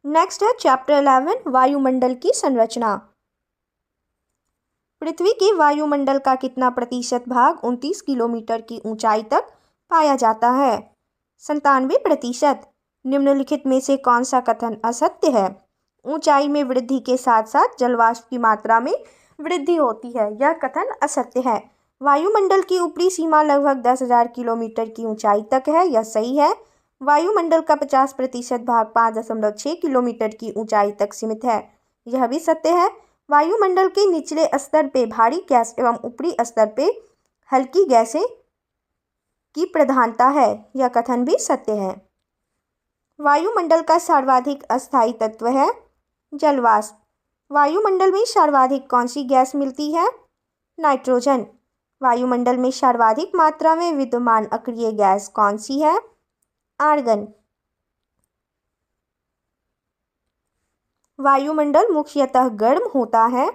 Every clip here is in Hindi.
नेक्स्ट है चैप्टर 11 वायुमंडल की संरचना। पृथ्वी के वायुमंडल का कितना प्रतिशत भाग 29 किलोमीटर की ऊंचाई तक पाया जाता है? 97%। निम्नलिखित में से कौन सा कथन असत्य है? ऊंचाई में वृद्धि के साथ साथ जलवाष्प की मात्रा में वृद्धि होती है। यह कथन असत्य है। वायुमंडल की ऊपरी सीमा लगभग 10,000 किलोमीटर की ऊंचाई तक है। यह सही है। वायुमंडल का 50% भाग 5.6 किलोमीटर की ऊंचाई तक सीमित है। यह भी सत्य है। वायुमंडल के निचले स्तर पे भारी गैस एवं ऊपरी स्तर पे हल्की गैसें की प्रधानता है। यह कथन भी सत्य है। वायुमंडल का सर्वाधिक अस्थायी तत्व है जलवाष्प। वायुमंडल में सर्वाधिक कौन सी गैस मिलती है? नाइट्रोजन। वायुमंडल में सर्वाधिक मात्रा में विद्यमान अक्रिय गैस कौन सी है? आर्गन। वायुमंडल मुख्यतः गर्म होता है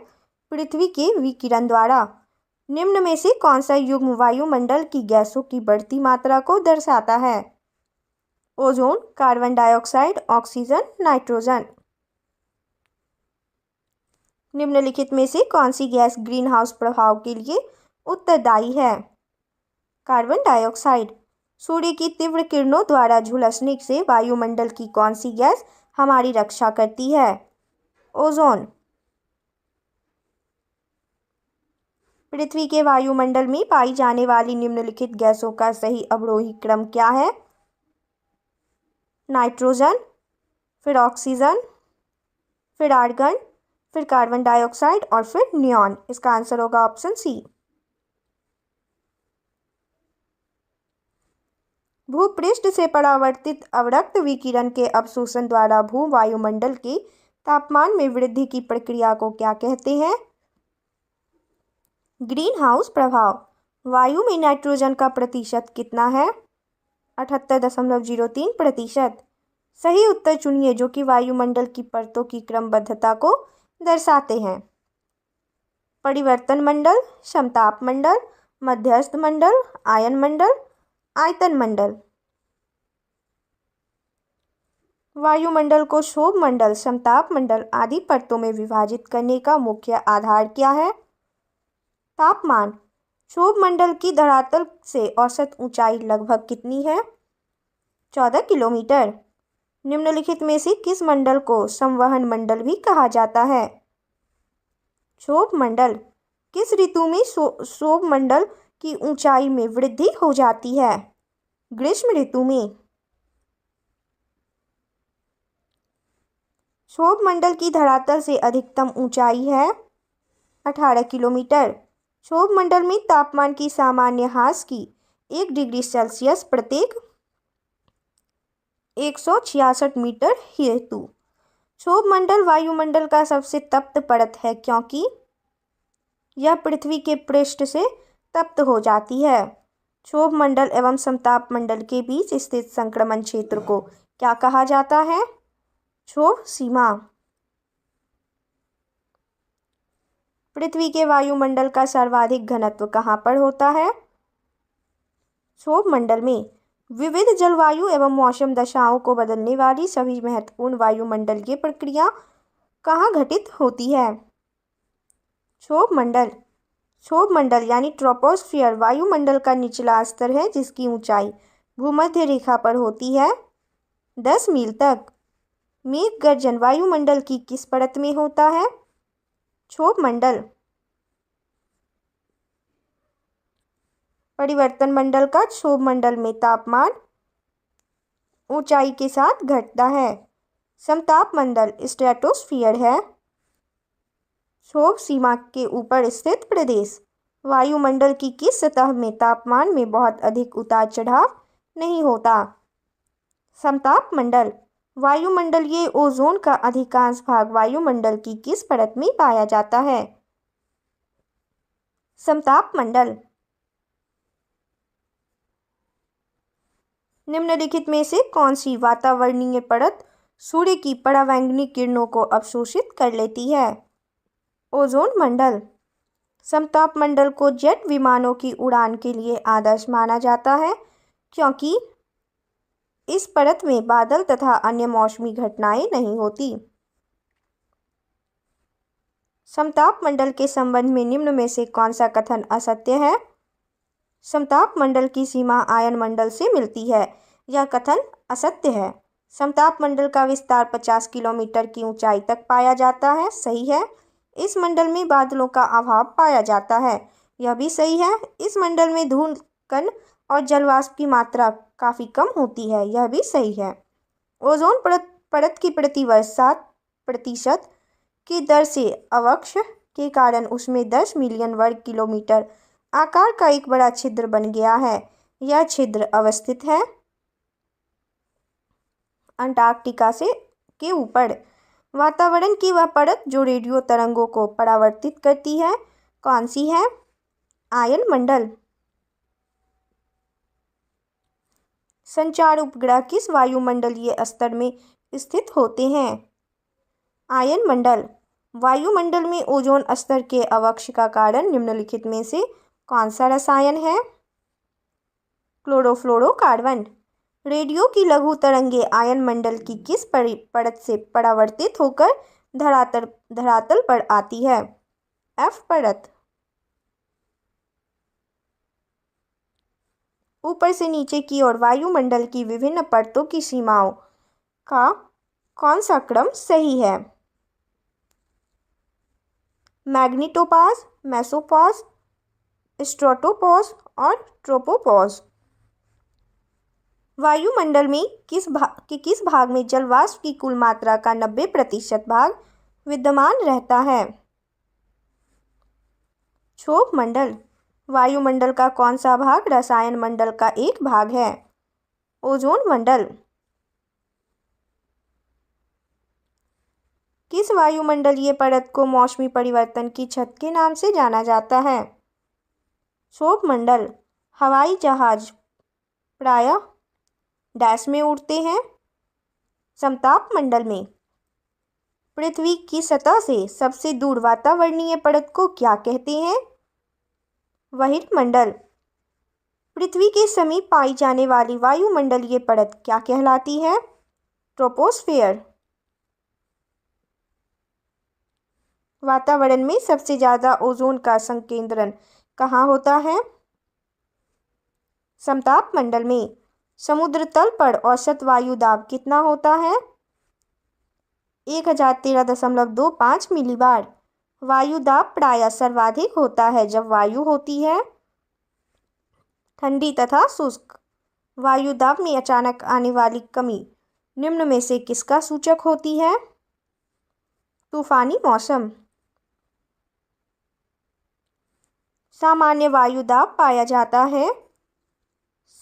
पृथ्वी के विकिरण द्वारा। निम्न में से कौन सा युग्म वायुमंडल की गैसों की बढ़ती मात्रा को दर्शाता है? Ozone, carbon dioxide, oxygen, nitrogen. निम्नलिखित में से कौन सी गैस ग्रीन हाउस प्रभाव के लिए उत्तरदायी है? Carbon dioxide. सूर्य की तीव्र किरणों द्वारा झुलसने से वायुमंडल की कौन सी गैस हमारी रक्षा करती है? ओजोन। पृथ्वी के वायुमंडल में पाई जाने वाली निम्नलिखित गैसों का सही अवरोही क्रम क्या है? नाइट्रोजन, फिर ऑक्सीजन, फिर आर्गन, फिर कार्बन डाइऑक्साइड और फिर नियॉन। इसका आंसर होगा ऑप्शन सी। भूपृष्ठ से परावर्तित अवरक्त विकिरण के अवशोषण द्वारा भू वायुमंडल के तापमान में वृद्धि की प्रक्रिया को क्या कहते हैं? ग्रीन हाउस प्रभाव। वायु में नाइट्रोजन का प्रतिशत कितना है? 78.03%। सही उत्तर चुनिए जो कि वायुमंडल की परतों की क्रमबद्धता को दर्शाते हैं। परिवर्तन मंडल, समताप मंडल, मध्यस्थ मंडल, आयन मंडल, आयतन मंडल। वायुमंडल को क्षोभ मंडल, समताप मंडल आदि परतों में विभाजित करने का मुख्य आधार क्या है? तापमान। क्षोभ मंडल की धरातल से औसत ऊंचाई लगभग कितनी है? 14 किलोमीटर। निम्नलिखित में से किस मंडल को संवहन मंडल भी कहा जाता है? क्षोभ मंडल। किस ऋतु में क्षोभ मंडल की ऊंचाई में वृद्धि हो जाती है? ग्रीष्म ऋतु में। क्षोभ मंडल की धरातल से अधिकतम ऊंचाई है 18 किलोमीटर। क्षोभ मंडल में तापमान की सामान्य ह्रास की 1 डिग्री सेल्सियस प्रत्येक 166 मीटर हेतु। क्षोभ मंडल वायुमंडल का सबसे तप्त परत है क्योंकि यह पृथ्वी के पृष्ठ से तप्त हो जाती है। क्षोभ मंडल एवं समताप मंडल के बीच स्थित संक्रमण क्षेत्र को क्या कहा जाता है? क्षोभ सीमा। पृथ्वी के वायुमंडल का सर्वाधिक घनत्व कहाँ पर होता है? क्षोभ मंडल में। विविध जलवायु एवं मौसम दशाओं को बदलने वाली सभी महत्वपूर्ण वायुमंडलीय प्रक्रिया कहाँ घटित होती है? क्षोभ मंडल। क्षोभ मंडल यानी ट्रोपोस्फियर वायुमंडल का निचला स्तर है जिसकी ऊंचाई भूमध्य रेखा पर होती है 10 मील तक। मेघ गर्जन वायुमंडल की किस परत में होता है? क्षोभ मंडल। परिवर्तन मंडल का क्षोभ मंडल में तापमान ऊंचाई के साथ घटता है। समताप मंडल स्ट्रेटोस्फियर है। क्षोभ सीमा के ऊपर स्थित प्रदेश। वायुमंडल की किस सतह में तापमान में बहुत अधिक उतार चढ़ाव नहीं होता? समताप मंडल। वायुमंडलीय ओजोन का अधिकांश भाग वायुमंडल की किस परत में पाया जाता है? समताप मंडल। निम्नलिखित में से कौन सी वातावरणीय परत सूर्य की परावैंगनी किरणों को अवशोषित कर लेती है? ओजोन मंडल। समताप मंडल को जेट विमानों की उड़ान के लिए आदर्श माना जाता है क्योंकि इस परत में बादल तथा अन्य मौसमी घटनाएं नहीं होती। समताप मंडल के संबंध में निम्न में से कौन सा कथन असत्य है? समताप मंडल की सीमा आयन मंडल से मिलती है। यह कथन असत्य है। समताप मंडल का विस्तार 50 किलोमीटर की ऊंचाई तक पाया जाता है। सही है। इस मंडल में बादलों का अभाव पाया जाता है। यह भी सही है। इस मंडल में धूल कण और जलवाष्प की मात्रा काफ़ी कम होती है। यह भी सही है। ओजोन परत की प्रतिवर्ष 7% की दर से अवक्ष के कारण उसमें 10 मिलियन वर्ग किलोमीटर आकार का एक बड़ा छिद्र बन गया है। यह छिद्र अवस्थित है अंटार्कटिका के ऊपर। वातावरण की वह परत जो रेडियो तरंगों को परावर्तित करती है कौन सी है? आयन मंडल। संचार उपग्रह किस वायुमंडलीय स्तर में स्थित होते हैं? आयन मंडल। वायुमंडल में ओजोन स्तर के अवक्ष का कारण निम्नलिखित में से कौन सा रसायन है? क्लोरोफ्लोरोकार्बन। रेडियो की लघु तरंगें आयन मंडल की किस परत से परावर्तित होकर धरातल पर आती है? एफ परत। ऊपर से नीचे की ओर वायुमंडल की विभिन्न परतों की सीमाओं का कौन सा क्रम सही है? मैग्नेटोपॉज, मेसोपॉज, स्ट्रेटोपॉज और ट्रोपोपॉज। वायुमंडल में किस भाग में जलवाष्प की कुल मात्रा का 90% भाग विद्यमान रहता है? क्षोभ मंडल। वायुमंडल का कौन सा भाग रसायन मंडल का एक भाग है? ओजोन मंडल। किस वायुमंडलीय परत को मौसमी परिवर्तन की छत के नाम से जाना जाता है? क्षोभ मंडल। हवाई जहाज प्रायः डैश में उड़ते हैं? समताप मंडल में। पृथ्वी की सतह से सबसे दूर वातावरणीय परत को क्या कहते हैं? बहिर्मंडल। पृथ्वी के समीप पाई जाने वाली वायुमंडलीय परत क्या कहलाती है? ट्रोपोस्फेयर। वातावरण में सबसे ज़्यादा ओजोन का संकेंद्रण कहाँ होता है? समताप मंडल में। समुद्र तल पर औसत वायु दाब कितना होता है? 1013.25 मिलीबार। वायु दाब प्रायः सर्वाधिक होता है जब वायु होती है ठंडी तथा शुष्क। वायु दाब में अचानक आने वाली कमी निम्न में से किसका सूचक होती है? तूफानी मौसम। सामान्य वायु दाब पाया जाता है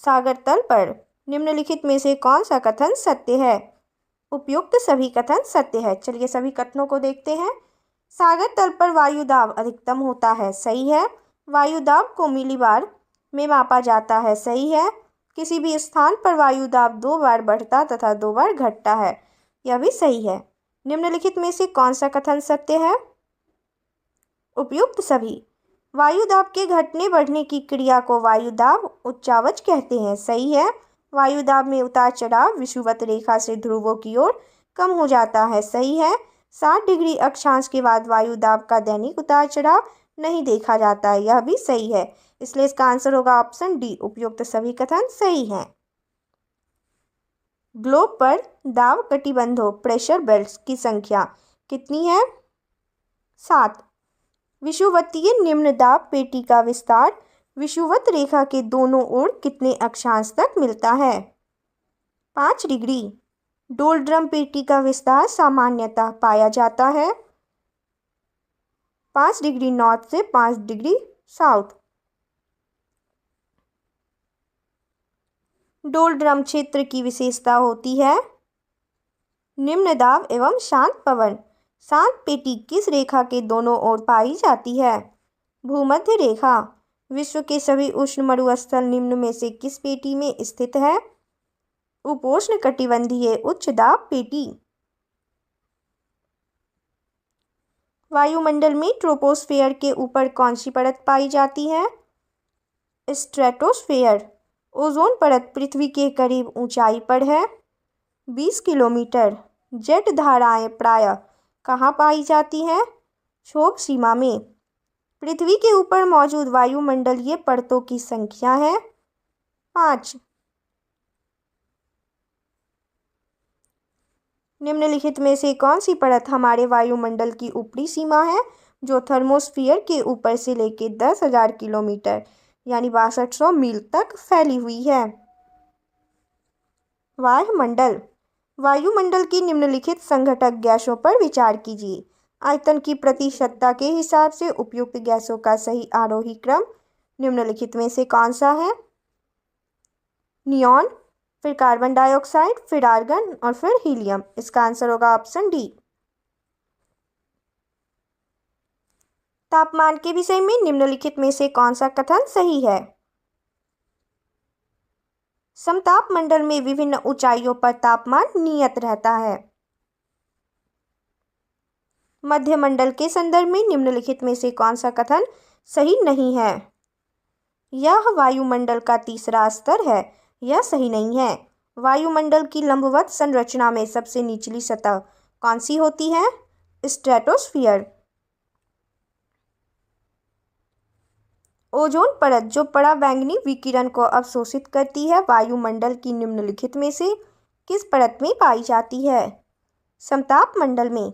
सागर तल पर। निम्नलिखित में से कौन सा कथन सत्य है? उपयुक्त सभी कथन सत्य है। चलिए सभी कथनों को देखते हैं। सागर तल पर वायु दाब अधिकतम होता है। सही है। वायु दाब को मिलीबार में मापा जाता है। सही है। किसी भी स्थान पर वायु दाब 2 बार बढ़ता तथा 2 बार घटता है। यह भी सही है। निम्नलिखित में से कौन सा कथन सत्य है? उपयुक्त सभी। वायु दाब के घटने बढ़ने की क्रिया को वायु दाब उच्चावच कहते हैं। सही है। वायु दाब में उतार चढ़ाव विषुवत रेखा से ध्रुवों की ओर कम हो जाता है। सही है। 60 डिग्री अक्षांश के बाद वायु दाब का दैनिक उतार चढ़ाव नहीं देखा जाता है। यह भी सही है। इसलिए इसका आंसर होगा ऑप्शन डी। उपयुक्त सभी कथन सही हैं। ग्लोब पर दाब कटिबंधों प्रेशर बेल्ट्स की संख्या कितनी है? 7। विषुवतीय निम्न दाब पेटी का विस्तार विषुवत रेखा के दोनों ओर कितने अक्षांश तक मिलता है? 5 डिग्री। डोलड्रम पेटी का विस्तार सामान्यतः पाया जाता है 5 डिग्री नॉर्थ से 5 डिग्री साउथ। डोलड्रम क्षेत्र की विशेषता होती है निम्न दाब एवं शांत पवन। शांत पेटी किस रेखा के दोनों ओर पाई जाती है? भूमध्य रेखा। विश्व के सभी उष्ण मरुस्थल निम्न में से किस पेटी में स्थित है? उपोष्ण कटिबंधीय उच्च दाब पेटी। वायुमंडल में ट्रोपोस्फेयर के ऊपर कौन सी परत पाई जाती है? स्ट्रेटोस्फेयर। ओजोन परत पृथ्वी के करीब ऊंचाई पर है। 20 किलोमीटर। जेट धाराएं प्रायः कहाँ पाई जाती हैं? क्षोभ सीमा में। पृथ्वी के ऊपर मौजूद वायुमंडलीय परतों की संख्या है 5। निम्नलिखित में से कौन सी परत हमारे वायुमंडल की ऊपरी सीमा है, जो थर्मोस्फीयर के ऊपर से लेकर 10,000 किलोमीटर यानी 6200 मील तक फैली हुई है? वायुमंडल। वायुमंडल की निम्नलिखित संघटक गैसों पर विचार कीजिए। आयतन की प्रतिशतता के हिसाब से उपयुक्त गैसों का सही आरोही क्रम निम्नलिखित में से कौन सा है? नियॉन, फिर कार्बन डाइऑक्साइड, फिर आर्गन और फिर हीलियम। इसका आंसर होगा ऑप्शन डी। तापमान के विषय में निम्नलिखित में से कौन सा कथन सही है? समताप मंडल में विभिन्न ऊंचाइयों पर तापमान नियत रहता है। मध्य मंडल के संदर्भ में निम्नलिखित में से कौन सा कथन सही नहीं है? यह वायुमंडल का तीसरा स्तर है। यह सही नहीं है। वायुमंडल की लंबवत संरचना में सबसे निचली सतह कौन सी होती है? स्ट्रेटोस्फीयर। ओजोन परत जो पराबैंगनी विकिरण को अवशोषित करती है, वायुमंडल की निम्नलिखित में से किस परत में पाई जाती है? समताप मंडल में।